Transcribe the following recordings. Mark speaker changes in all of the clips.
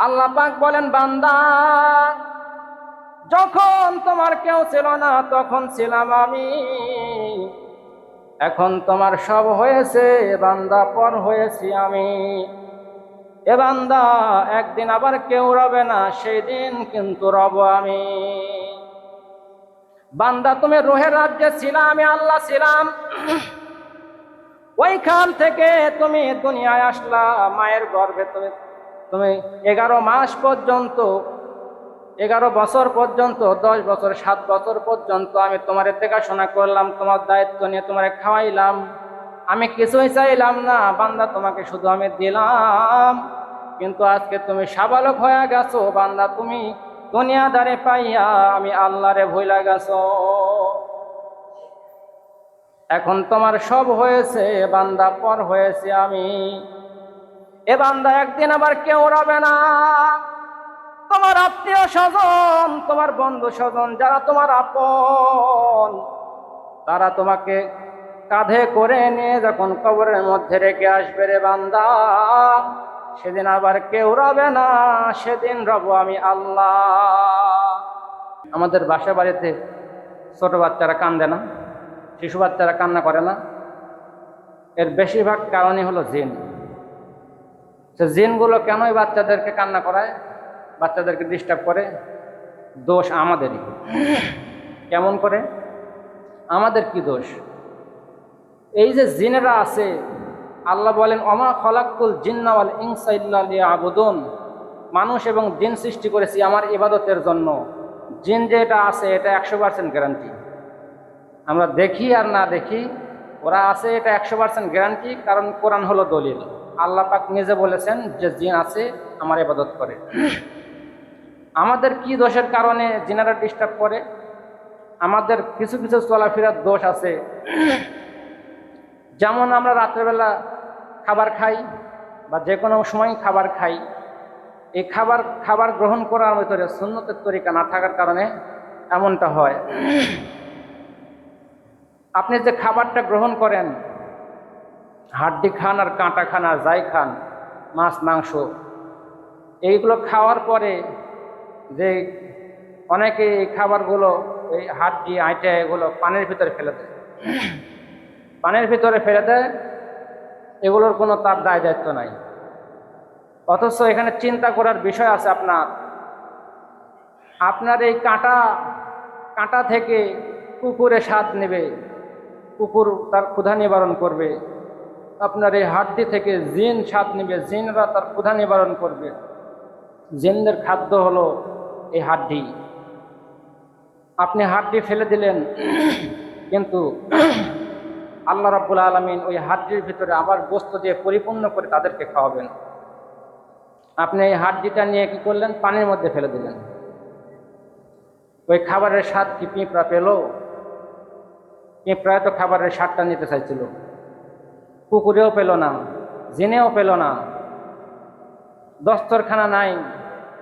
Speaker 1: আল্লাহ পাক বলেন, বান্দা যখন তোমার কেউ ছিল না তখন ছিলাম আমি। এখন তোমার সব হয়েছে বান্দা, পর হয়েছি আমি। এ বান্দা একদিন আবার কেউ রবে না, সেই দিন কিন্তু রব আমি। বান্দা তুমি রুহের রাজ্যে ছিলা, আমি আল্লাহ ছিলাম। ওইখান থেকে তুমি দুনিয়ায় আসলা, মায়ের গর্ভে তুমি তুমি 11 মাস পর্যন্ত, 11 বছর পর্যন্ত, 10 বছর, 7 বছর পর্যন্ত আমি তোমার দেখাশোনা করলাম, তোমার দায়িত্ব নিয়ে তোমারে খাওয়াইলাম। আমি কিছুই চাইলাম না বান্দা, তোমাকে শুধু আমি দিলাম। কিন্তু আজকে তুমি সাবালক হয়ে গেছো বান্দা, তুমি দুনিয়াদারে পাইয়া আমি আল্লাহরে ভুইলা গেছো। এখন তোমার সব হয়েছে বান্দা, পর হয়েছে আমি। এ বান্দা একদিন আবার কেউ রবে না। তোমার আত্মীয় স্বজন, তোমার বন্ধু স্বজন, যারা তোমার আপন, তারা তোমাকে কাঁধে করে নিয়ে যখন কবরের মধ্যে রেখে আসবে রে বান্দা, সেদিন আবার কেউ রবে না, সেদিন রব আমি আল্লাহ। আমাদের বাসা বাড়িতে ছোট বাচ্চারা কান্দে না, শিশু বাচ্চারা কান্না করে না? এর বেশিরভাগ কারণই হলো জিন। সে জিনগুলো কেনই বাচ্চাদেরকে কান্না করায়, বাচ্চাদেরকে ডিস্টার্ব করে? দোষ আমাদেরই। কেমন করে? আমাদের কি দোষ? এই যে জিনেরা আছে, আল্লাহ বলেন, অমা খলাকুল জিন্না ওয়াল ইনসা ইল্লা লিয়াবুদুন, মানুষ এবং জিন সৃষ্টি করেছি আমার ইবাদতের জন্য। জিন যেটা আছে এটা 100% গ্যারান্টি। আমরা দেখি আর না দেখি, ওরা আছে এটা 100% গ্যারান্টি, কারণ কোরআন হলো দলিল। আল্লাহ পাক নিজে বলেছেন যে জিন আছে, আমার ইবাদত করে। আমাদের কি দোষের কারণে জিনারা ডিস্টার্ব করে? আমাদের কিছু কিছু চলাফেরার দোষ আছে। যেমন আমরা রাত্রেবেলা খাবার খাই বা যে কোনো সময় খাবার খাই, এই খাবার গ্রহণ করার ভিতরে সুন্নতের তরিকা না থাকার কারণে এমনটা হয়। আপনি যে খাবারটা গ্রহণ করেন, হাড্ডি খান আর কাঁটা খান আর যাই খান, মাছ মাংস, এইগুলো খাওয়ার পরে যে অনেকে এই খাবারগুলো, এই হাড্ডি আইটা এগুলো পানির ভিতরে ফেলে দেয়, পানির ভিতরে ফেলে দেয়, এগুলোর কোনো তার দায় দায়িত্ব নাই। অথচ এখানে চিন্তা করার বিষয় আছে আপনার এই কাঁটা থেকে কুকুরে স্বাদ নেবে, কুকুর তার ক্ষুধা নিবারণ করবে। আপনার এই হাড্ডি থেকে জিন স্বাদ নেবে, জিনরা তার ক্ষুধা নিবারণ করবে। জিনদের খাদ্য হলো এই হাড্ডি। আপনি হাড্ডি ফেলে দিলেন, কিন্তু আল্লাহ রাব্বুল আলামিন ওই হাড্ডির ভিতরে আবার গোশত দিয়ে পরিপূর্ণ করে তাদেরকে খাওয়াবেন। আপনি এই হাড্ডিটা নিয়ে কি করলেন? পানির মধ্যে ফেলে দিলেন। ওই খাবারের স্বাদ কি পিঁপড়া পেল? পিঁপড়ায় তো খাবারের স্বাদটা নিতে চাইছিল, কুকুরেও পেল না, জিনেও পেল না। দস্তরখানা নাই,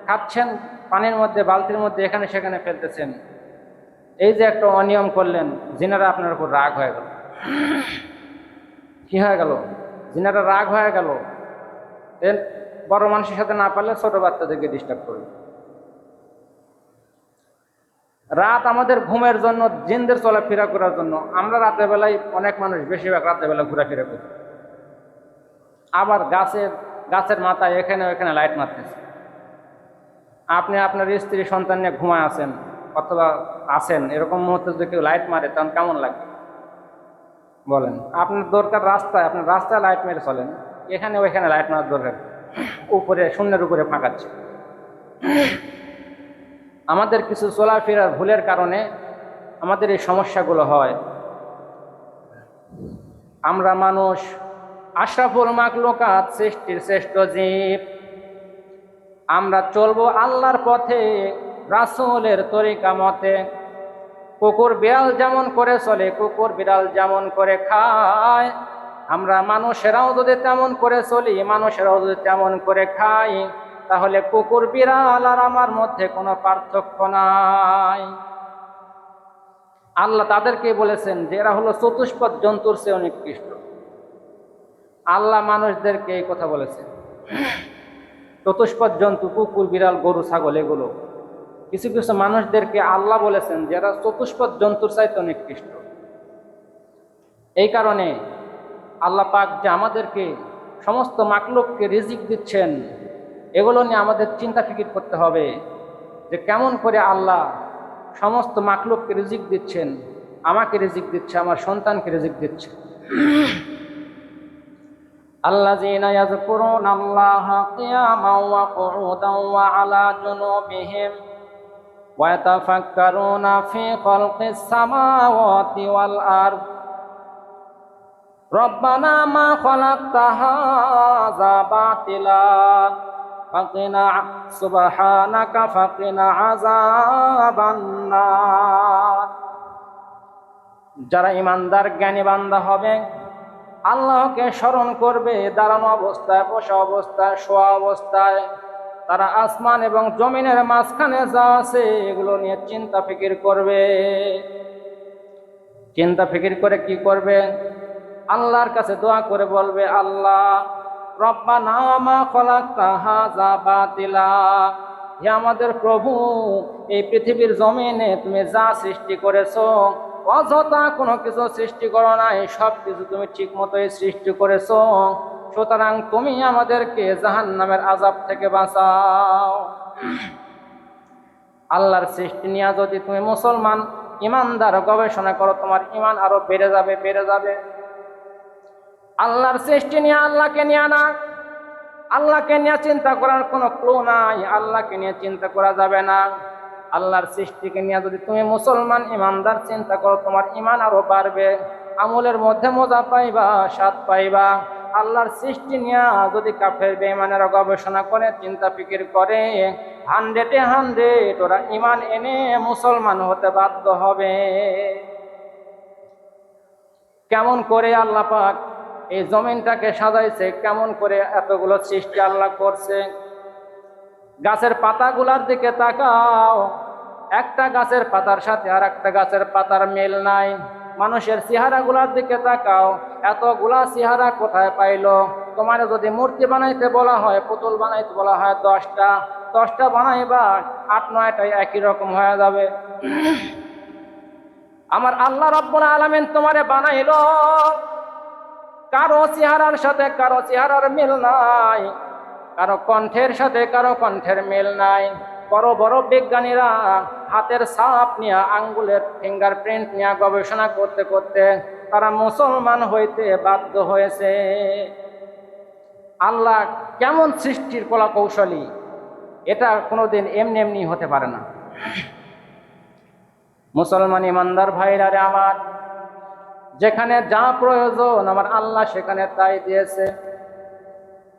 Speaker 1: খাচ্ছেন পানির মধ্যে, বালতির মধ্যে, এখানে সেখানে ফেলতেছেন। এই যে একটা অনিয়ম করলেন, জিনারা আপনার উপর রাগ হয়ে গেল। কি হয়ে গেল? জিনারা রাগ হয়ে গেল। বড় মানুষের সাথে না পারলে ছোট বাচ্চাদেরকে ডিস্টার্ব করবে। রাত আমাদের ঘুমের জন্য, জিনদের চলাফেরা করার জন্য। আমরা রাতের বেলায়, অনেক মানুষ বেশিরভাগ রাতের বেলা ঘোরাফেরা করি। আবার গাছের মাথায় এখানে ওখানে লাইট মারতেছে। আপনি আপনার স্ত্রী সন্তান নিয়ে ঘুমায় আছেন অথবা আছেন, এরকম মুহূর্তে যদি কেউ লাইট মারে তখন কেমন লাগে বলেন? আপনার দরকার রাস্তায়, আপনার রাস্তায় লাইট মেরে চলেন, এখানে ওইখানে লাইট মারার দরকার? উপরে, শূন্যের উপরে ফাঁকাচ্ছে। আমাদের কিছু চলাফেরার ভুলের কারণে আমাদের এই সমস্যাগুলো হয়। আমরা মানুষ আশরাফুল মাখলুকাত, সৃষ্টির শ্রেষ্ঠ জীব। আমরা চলবো আল্লাহর পথে, রাসূলের তরিকা মতে। কুকুর বিড়াল যেমন করে চলে, কুকুর বিড়াল যেমন করে খায়, আমরা মানুষেরাও যদি তেমন করে চলি, মানুষেরাও যদি তেমন করে খাই, তাহলে কুকুর বিড়াল আর আমার মধ্যে কোনো পার্থক্য নাই। আল্লাহ তাদেরকে বলেছেন যে এরা হলো চতুষ্পদ জন্তুর চেয়ে নিকৃষ্ট। আল্লাহ মানুষদেরকে এই কথা বলেছেন। চতুষ্পদ জন্তু, কুকুর, বিড়াল, গরু, ছাগল, এগুলো কিছু কিছু মানুষদেরকে আল্লাহ বলেছেন যে এরা চতুষ্পদ জন্তুর চাইতে নিকৃষ্ট। এই কারণে আল্লাহ পাক যে আমাদেরকে সমস্ত মাখলুককে রিজিক দিচ্ছেন, এগুলো নিয়ে আমাদের চিন্তা ফিকির করতে হবে যে কেমন করে আল্লাহ সমস্ত মাখলুককে রিজিক দিচ্ছেন, আমাকে রিজিক দিচ্ছে, আমার সন্তানকে রিজিক দিচ্ছে। الذين يذكرون الله قياما وقعودا وعلى جنوبهم ويتفكرون في خلق السماوات والأرض ربنا ما خلقت هذا باطلا فقنا سبحانك فقنا عذاب النار। যারা ইমানদার জ্ঞানী বান্দা হবে, আল্লাহকে স্মরণ করবে দাঁড়ানো অবস্থায়, বসা অবস্থায়, শোয়া অবস্থায়, তারা আসমান এবং জমিনের মাঝখানে যা আছে এগুলো নিয়ে চিন্তা ফিকির করবে। চিন্তা ফিকির করে কি করবে? আল্লাহর কাছে দোয়া করে বলবে, আল্লাহ রব্বানা মা খালাকতা হাযা বাতিলা, হে আমাদের প্রভু, এই পৃথিবীর জমিনে তুমি যা সৃষ্টি করেছো অযথা কোনো কিছু সৃষ্টি করো নাই, সব কিছু তুমি ঠিক মতোই সৃষ্টি করেছো, সুতরাং তুমি আমাদেরকে জাহান্নামের আযাব থেকে বাঁচাও। আল্লাহর সৃষ্টি নিয়ে যদি তুমি মুসলমান ইমানদার গবেষণা করো, তোমার ইমান আরো বেড়ে যাবে, বেড়ে যাবে। আল্লাহর সৃষ্টি নিয়ে আল্লাহকে নিয়ে না, আল্লাহকে নিয়ে চিন্তা করার কোনো ক্লু নাই, আল্লাহকে নিয়ে চিন্তা করা যাবে না। আল্লাহর সৃষ্টিকে নিয়ে যদি তুমি মুসলমান ইমানদার চিন্তা করো, তোমার ইমান আরো বাড়বে, আমলের মধ্যে মজা পাইবা, স্বাদ পাইবা। আল্লাহর সৃষ্টি নিয়ে যদি কাফের বেঈমানেরা গবেষণা করে, চিন্তা ফিকির করে, 100-এ 100 ওরা ইমান এনে মুসলমান হতে বাধ্য হবে। কেমন করে আল্লাহ পাক এই জমিনটাকে সাজাইছে, কেমন করে এতগুলো সৃষ্টি আল্লাহ করছে। গাছের পাতাগুলার দিকে তাকাও, একটা গাছের পাতার সাথে আর একটা গাছের পাতার মিল নাই। মানুষের চেহারাগুলার দিকে তাকাও, এতগুলা চেহারা কোথায় পাইলো? তোমার যদি মূর্তি বানাইতে বলা হয়, পুতুল বানাইতে বলা হয় 10টা বানাইবা, 8-9টাই একই রকম হয়ে যাবে। আমার আল্লাহ রাব্বুল আলামিন তোমারে বানাইলো, কারো চেহারার সাথে কারো চেহারার মিল নাই, কারো কণ্ঠের সাথে কারো কণ্ঠের মিল নাই। বড় বড় বিজ্ঞানীরা হাতের ছাপ নিয়ে, আঙ্গুলের ফিঙ্গারপ্রিন্ট নিয়ে গবেষণা করতে করতে তারা মুসলমান হইতে বাধ্য হয়েছে। আল্লাহ কেমন সৃষ্টির কলা কৌশলী, এটা কোনোদিন এমনি এমনি হতে পারে না। মুসলমান ইমানদার ভাইরা রে আমার, যেখানে যা প্রয়োজন আমার আল্লাহ সেখানে তাই দিয়েছে।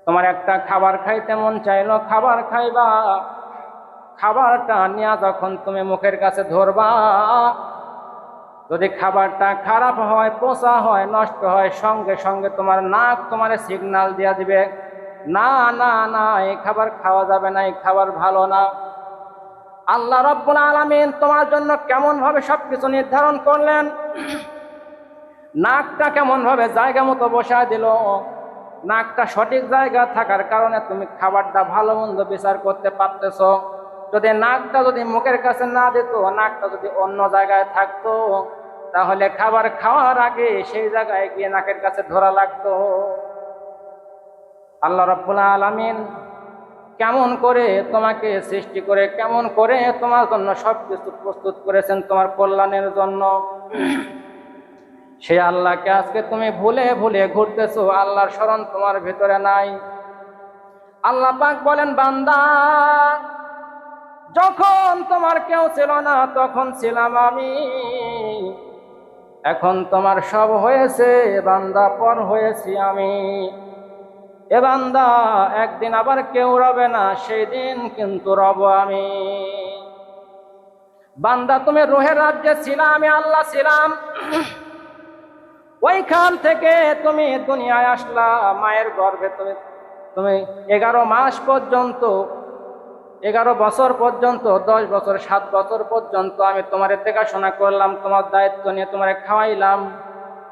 Speaker 1: তোমার একটা খাবার খাইতে মন চাইলো, খাবার খাইবা, খাবারটা নিয়ে যখন তুমি মুখের কাছে ধরবা, যদি খাবারটা খারাপ হয়, পচা হয়, নষ্ট হয়, সঙ্গে সঙ্গে তোমার নাক তোমার সিগন্যাল দিয়ে দিবে, না না না, এই খাবার খাওয়া যাবে না, এই খাবার ভালো না। আল্লাহ রাব্বুল আলামিন তোমার জন্য কেমন ভাবে সবকিছু নির্ধারণ করলেন, নাকটা কেমন ভাবে জায়গা মতো বসায় দিল। নাকটা সঠিক জায়গা থাকার কারণে তুমি খাবারটা ভালো মন্দ বিচার করতে পারতেছ। যদি নাকটা যদি মুখের কাছে না দিত, নাকটা যদি অন্য জায়গায় থাকতো, তাহলে খাবার খাওয়ার আগে সেই জায়গায় গিয়ে নাকের কাছে ধরা লাগতো। আল্লাহ রাব্বুল আলামিন কেমন করে তোমাকে সৃষ্টি করে, কেমন করে তোমার জন্য সবকিছু প্রস্তুত করেছেন তোমার কল্যাণের জন্য। সেই আল্লাহকে আজকে তুমি ভুলে ভুলে ঘুরতেছো, আল্লাহর স্মরণ তোমার ভিতরে নাই। আল্লাহ পাক বলেন, বান্দা যখন তোমার কেউ ছিল না তখন ছিলাম আমি, এখন তোমার সব হয়েছে বান্দা, পর হয়েছি আমি। এ বান্দা একদিন আবার কেউ রবে না, সেই দিন কিন্তু রব আমি। বান্দা তুমি রূহের রাজ্যে ছিলাম, আমি আল্লাহ ছিলাম, ওইখান থেকে তুমি দুনিয়ায় আসলা, মায়ের গর্ভে তুমি 11 মাস পর্যন্ত, 11 বছর পর্যন্ত, 10 বছর, 7 বছর পর্যন্ত আমি তোমার দেখাশোনা করলাম, তোমার দায়িত্ব নিয়ে তোমারে খাওয়াইলাম।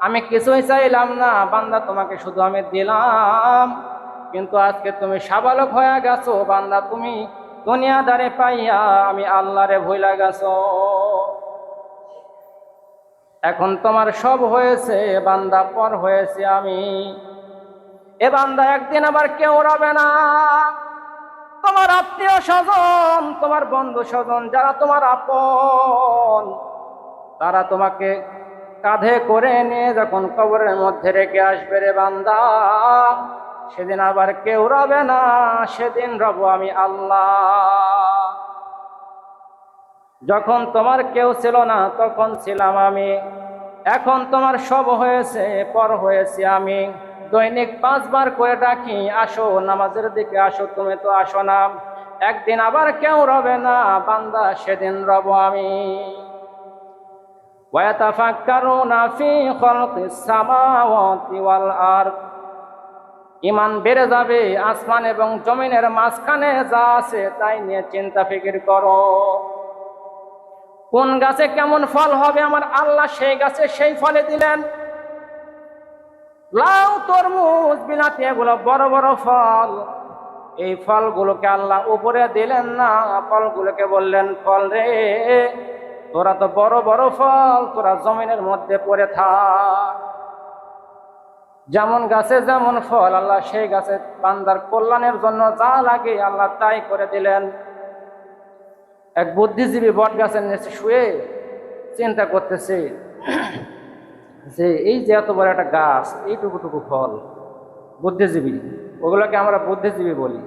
Speaker 1: আমি কিছুই চাইলাম না বান্দা, তোমাকে শুধু আমি দিলাম, কিন্তু আজকে তুমি সাবালক হয়ে গেছো বান্দা, তুমি দুনিয়াদারে পাইয়া আমি আল্লাহরে ভুইলা গেছো। এখন তোমার সব হয়েছে বান্দা, পর হয়েছে আমি। এ বান্দা একদিন আবার কেউ রবে না। তোমার আত্মীয় স্বজন, তোমার বন্ধু স্বজন, যারা তোমার আপন, তারা তোমাকে কাঁধে করে নিয়ে যখন কবরের মধ্যে রেখে আসবে রে বান্দা, সেদিন আবার কেউ রবে না, সেদিন রব আমি আল্লাহ। যখন তোমার কেউ ছিল না তখন ছিলাম আমি, এখন তোমার সব হয়েছে, পর হয়েছি আমি। দৈনিক 5 বার করে ডাকি, আসো নামাজের দিকে আসো, তুমি তো আসো না। একদিন আবার কেউ রবে না বান্দা, সেদিন রব আমি। ওয়াতাফাক্কারুনা ফি খালকিস সামাওয়াতি ওয়াল আরদ, ঈমান বেড়ে যাবে আসমান এবং জমিনের মাঝখানে যা আছে তাই নিয়ে চিন্তা ফিকির করো। কোন গাছে কেমন ফল হবে আমার আল্লাহ সেই গাছে সেই ফলে দিলেন। লাউ, তরমুজ, বিলাতি, এগুলো বড় বড় ফল। এই ফলগুলোকে আল্লাহ উপরে দিলেন না, ফলগুলোকে বললেন ফল রে, তোরা তো বড় বড় ফল, তোরা জমিনের মধ্যে পড়ে থাক। যেমন গাছে যেমন ফল, আল্লাহ সেই গাছে বান্দার কল্যাণের জন্য যা লাগে আল্লাহ তাই করে দিলেন। এক বুদ্ধিজীবী বট গাছের নিচে শুয়ে চিন্তা করতেছে যে এই যে এত বড় একটা গাছ, এইটুকুটুকু ফল। বুদ্ধিজীবী, ওগুলোকে আমরা বুদ্ধিজীবী বলি।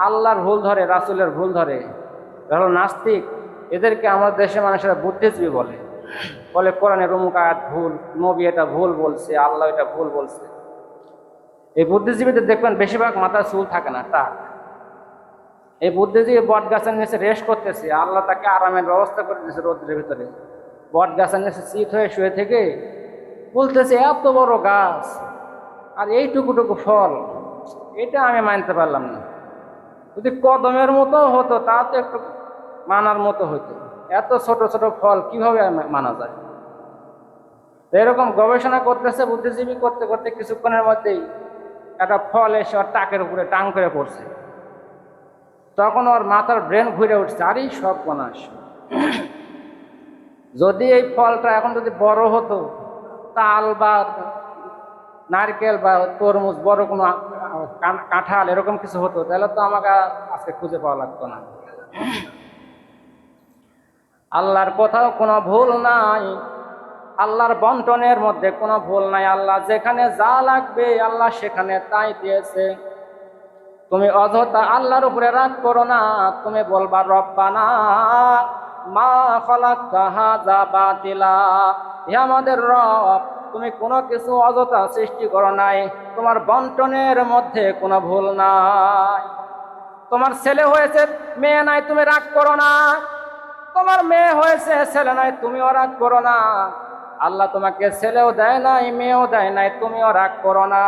Speaker 1: আল্লাহর ভুল ধরে, রাসূলের ভুল ধরে, হলো নাস্তিক। এদেরকে আমাদের দেশের মানুষেরা বুদ্ধিজীবী বলে। বলে কোরআনের অমুক আয়াত ভুল, নবী এটা ভুল বলছে, আল্লাহ এটা ভুল বলছে। এই বুদ্ধিজীবীদের দেখবেন বেশিরভাগ মাথায় চুল থাকে না, টাক। এই বুদ্ধিজীবী বট গাছের নিচে রেস্ট করতেছে, আল্লাহ তাকে আরামের ব্যবস্থা করে দিয়েছে রোদ্রের ভিতরে। বট গাছের নিচে চিত হয়ে শুয়ে থেকে বলতেছে এত বড় গাছ আর এইটুকুটুকু ফল, এটা আমি মানতে পারলাম না। যদি কদমের মতো হতো তা তো একটু মানার মতো হতো, এত ছোট ছোট ফল কিভাবে মানা যায়। এরকম গবেষণা করতেছে বুদ্ধিজীবী, করতে করতে কিছুক্ষণের মধ্যেই একটা ফল এসে ওর টাকের উপরে টাং করে পড়ছে। তখন ওর মাথার ব্রেন ঘুরে উঠছে, আরে সব বনাশ, যদি এই ফলটা এখন যদি বড় হতো, তাল বা নারকেল বা তরমুজ, বড় কোনো কাঁঠাল এরকম কিছু হতো, তাহলে তো আমাকে আজকে খুঁজে পাওয়া লাগতো না। আল্লাহর কোথাও কোনো ভুল নাই, আল্লাহর বন্টনের মধ্যে কোনো ভুল নাই। আল্লাহ যেখানে যা লাগবে আল্লাহ সেখানে তাই দিয়েছে। তুমি অযথা আল্লাহর উপরে রাগ করো না, তুমি বলবা রব্বানা মা খালাকতা হাযা বাতিলা, হে আমাদের রব, তুমি কোনো কিছু অযথা সৃষ্টি করো নাই, তোমার বন্টনের মধ্যে কোনো ভুল নাই। তোমার ছেলে হয়েছে, মেয়ে নাই, তুমি রাগ করো না। তোমার মেয়ে হয়েছে, ছেলে নাই, তুমিও রাগ করো না। আল্লাহ তোমাকে ছেলেও দেয় নাই, মেয়েও দেয় নাই, তুমিও রাগ করো না।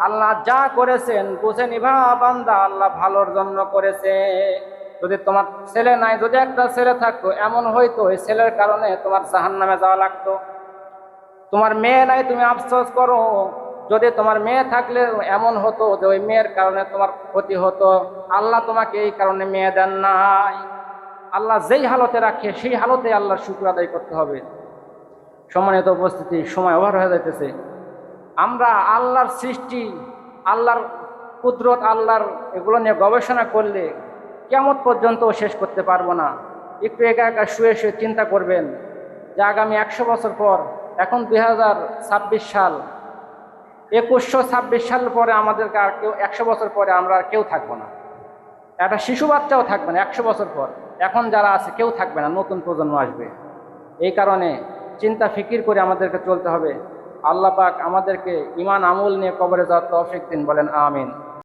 Speaker 1: আল্লাহ যা করেছেন বুঝে নিভা বান্দা, আল্লাহ ভালোর জন্য করেছে। যদি তোমার ছেলে নাই, যদি একটা ছেলে থাকতো, এমন হয়তো এই ছেলের কারণে তোমার জাহান্নামে যাওয়া লাগতো। তোমার মেয়ে নাই, তুমি আফসোস করো। যদি তোমার মেয়ে থাকলে এমন হতো যে ওই মেয়ের কারণে তোমার ক্ষতি হতো। আল্লাহ তোমাকে এই কারণে মেয়ে দেন নাই। আল্লাহ যেই হালতে রাখে সেই হালতে আল্লাহর শুকর আদায় করতে হবে। সম্মানিত উপস্থিতি, সময় ওভার হয়ে যাইতেছে। আমরা আল্লাহর সৃষ্টি, আল্লাহর কুদরত, আল্লাহর এগুলো নিয়ে গবেষণা করলে কিয়ামত পর্যন্ত শেষ করতে পারবো না। একটু একা একা শুয়ে শুয়ে চিন্তা করবেন যে আগামী 100 বছর পর, এখন 2026 সাল, 2126 সাল পরে আমাদেরকে আর কেউ, 100 বছর পরে আমরা আর কেউ থাকবো না। একটা শিশু বাচ্চাও থাকবে না 100 বছর পর। এখন যারা আছে কেউ থাকবে না, নতুন প্রজন্ম আসবে। এই কারণে চিন্তা ফিকির করে আমাদেরকে চলতে হবে। আল্লাহ পাক আমাদেরকে ঈমান আমল নিয়ে কবরে যাওয়ার তৌফিক দিন, বলেন আমিন।